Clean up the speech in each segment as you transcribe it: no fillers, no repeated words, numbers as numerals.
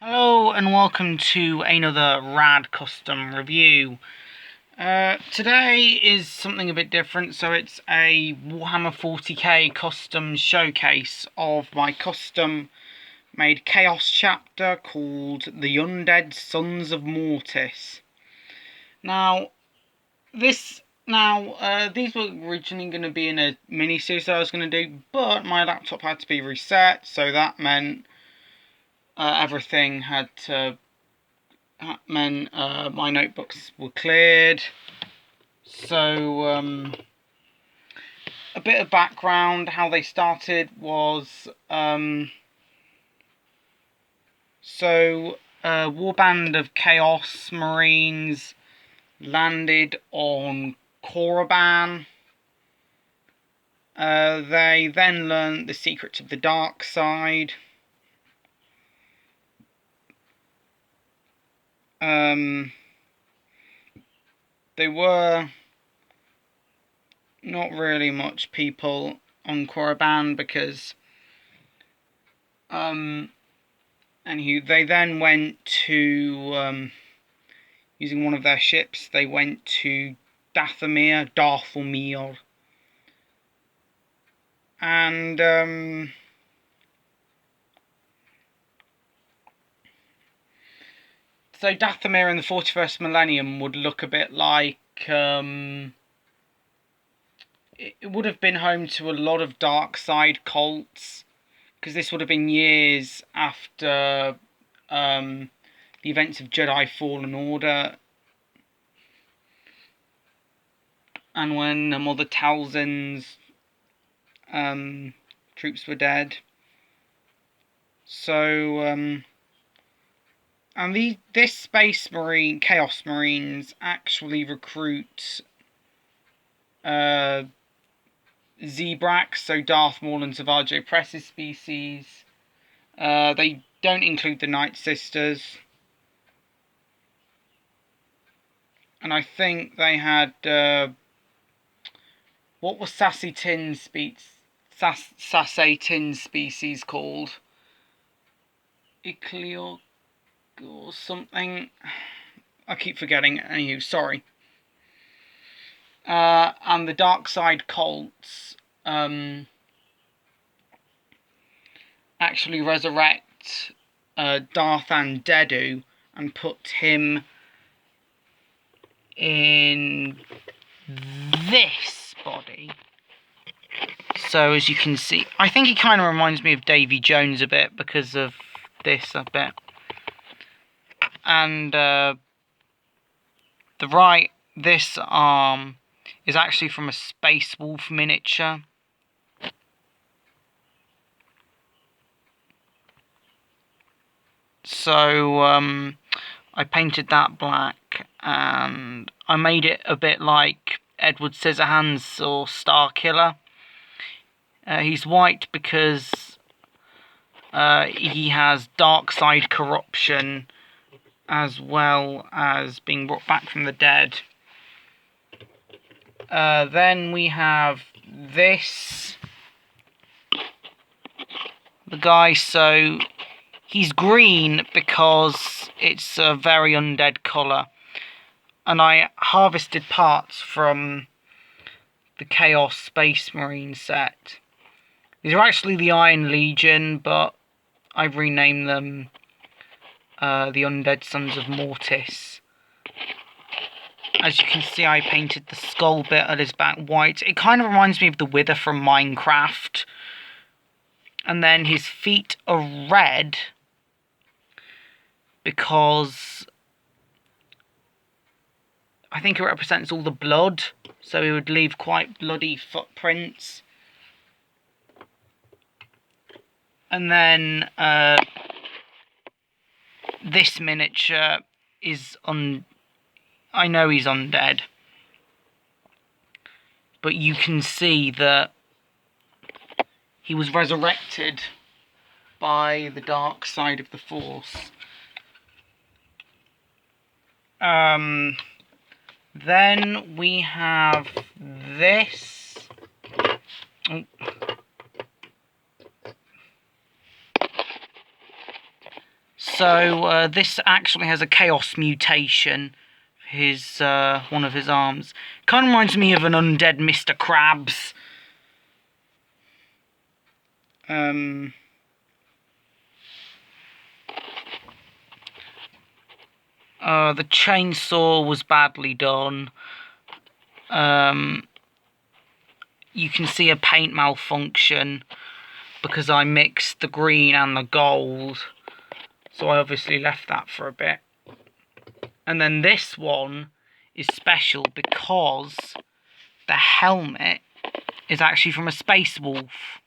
Hello and welcome to another rad custom review. Today is something a bit different, so it's a Warhammer 40k custom showcase of my custom made Chaos chapter called the Undead Sons of Mortis. These were originally going to be in a mini-series that I was going to do, but my laptop had to be reset, so that meant everything had to... That meant my notebooks were cleared. So, a bit of background, how they started was... a warband of Chaos Marines landed on Korriban. They then learned the secrets of the dark side. They were not really much people on Korriban because they then went to using one of their ships. They went to Dathomir, and so Dathomir in the 41st millennium would look a bit like it would have been home to a lot of dark side cults, because this would have been years after the events of Jedi Fallen Order, and when Mother Talzin's troops were dead. So, and this Space Marine, Chaos Marines, actually recruit Zebrax, so Darth Maul and Savage Press's species. They don't include the Night Sisters. And I think they had, what was Sassy Tin's species called? Icleog or something. I keep forgetting. Anywho, sorry. And the dark side cults actually resurrect Darth Undead and put him in this body. So as you can see, I think he kind of reminds me of Davy Jones a bit because of this a bit. And this arm is actually from a Space Wolf miniature. So I painted that black, and I made it a bit like Edward Scissorhands or Starkiller. He's white because he has dark side corruption as well as being brought back from the dead. Then we have this. The guy, so he's green because it's a very undead colour. And I harvested parts from the Chaos Space Marine set. These are actually the Iron Legion, but I've renamed them the Undead Sons of Mortis. As you can see, I painted the skull bit at his back white. It kind of reminds me of the Wither from Minecraft. And then his feet are red because I think it represents all the blood, so he would leave quite bloody footprints. And then this miniature is I know he's undead, but you can see that he was resurrected by the dark side of the Force. Then we have this. Oh. So this actually has a chaos mutation. His one of his arms kind of reminds me of an undead Mr. Krabs. The chainsaw was badly done. You can see a paint malfunction because I mixed the green and the gold, so I obviously left that for a bit. And then this one is special because the helmet is actually from a space wolf.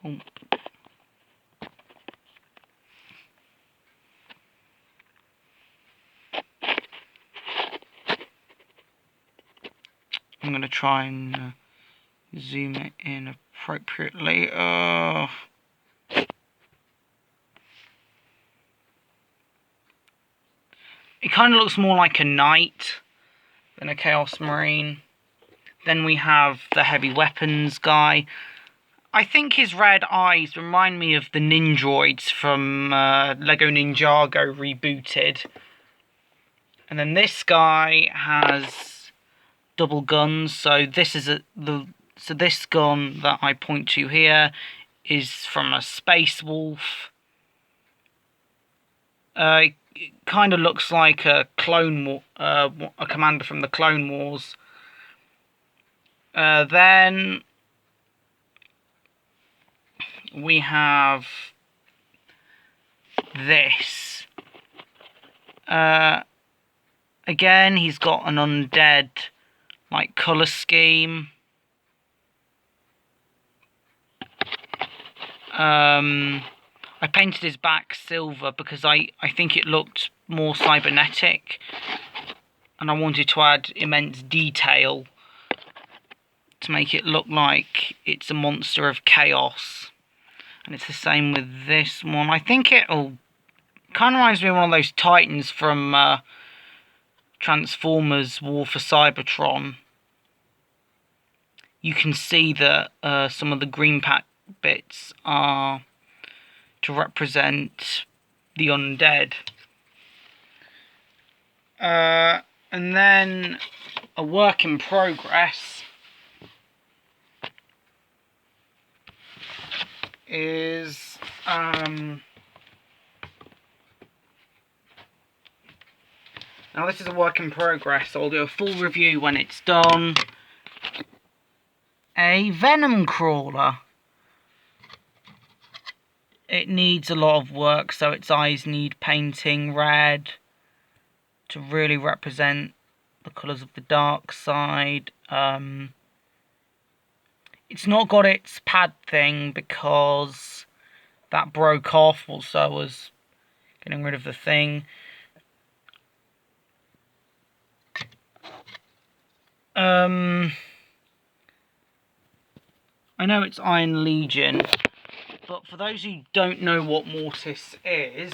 Oh. I'm going to try and zoom it in appropriately. It kind of looks more like a knight than a Chaos Marine. Then we have the heavy weapons guy. I think his red eyes remind me of the Ninjroids from Lego Ninjago rebooted. And then this guy has double guns. So this is this gun that I point to here is from a Space Wolf. It kind of looks like a a commander from the Clone Wars. Then we have this. Again, he's got an undead like colour scheme. I painted his back silver because I think it looked more cybernetic, and I wanted to add immense detail to make it look like it's a monster of chaos. And it's the same with this one. I think it'll kind of reminds me of one of those Titans from Transformers War for Cybertron. You can see that some of the green pack bits are to represent the undead. And then a work in progress is now this is a work in progress, so I'll do a full review when it's done. A Venom Crawler. It needs a lot of work, so its eyes need painting red to really represent the colours of the dark side. It's not got its pad thing because that broke off whilst I was getting rid of the thing. I know it's Iron Legion, but for those who don't know what Mortis is,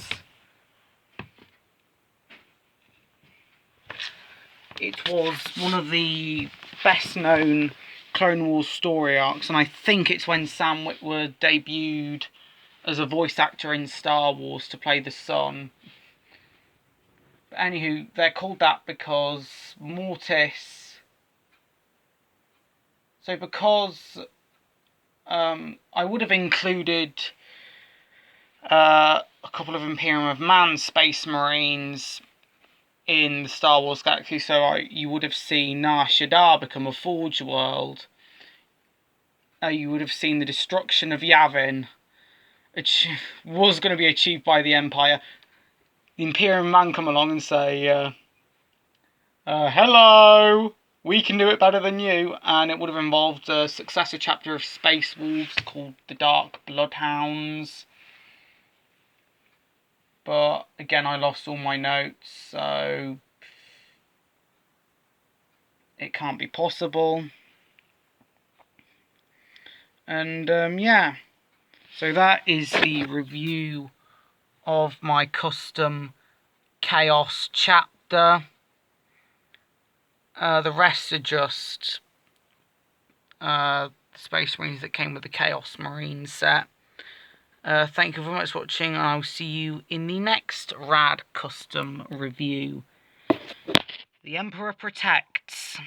it was one of the best known Clone Wars story arcs, and I think it's when Sam Witwer debuted as a voice actor in Star Wars to play the son. But anywho, they're called that because Mortis... So because I would have included a couple of Imperium of Man Space Marines in the Star Wars galaxy, so you would have seen Nar Shaddaa become a Forge World. You would have seen the destruction of Yavin, which was going to be achieved by the Empire. The Imperium Man come along and say, hello, we can do it better than you, and it would have involved a successor chapter of Space Wolves called the Dark Bloodhounds. But again, I lost all my notes, so it can't be possible. And yeah, so that is the review of my custom Chaos chapter. The rest are just Space Marines that came with the Chaos Marine set. Thank you very much for watching, and I'll see you in the next rad custom review. The Emperor Protects.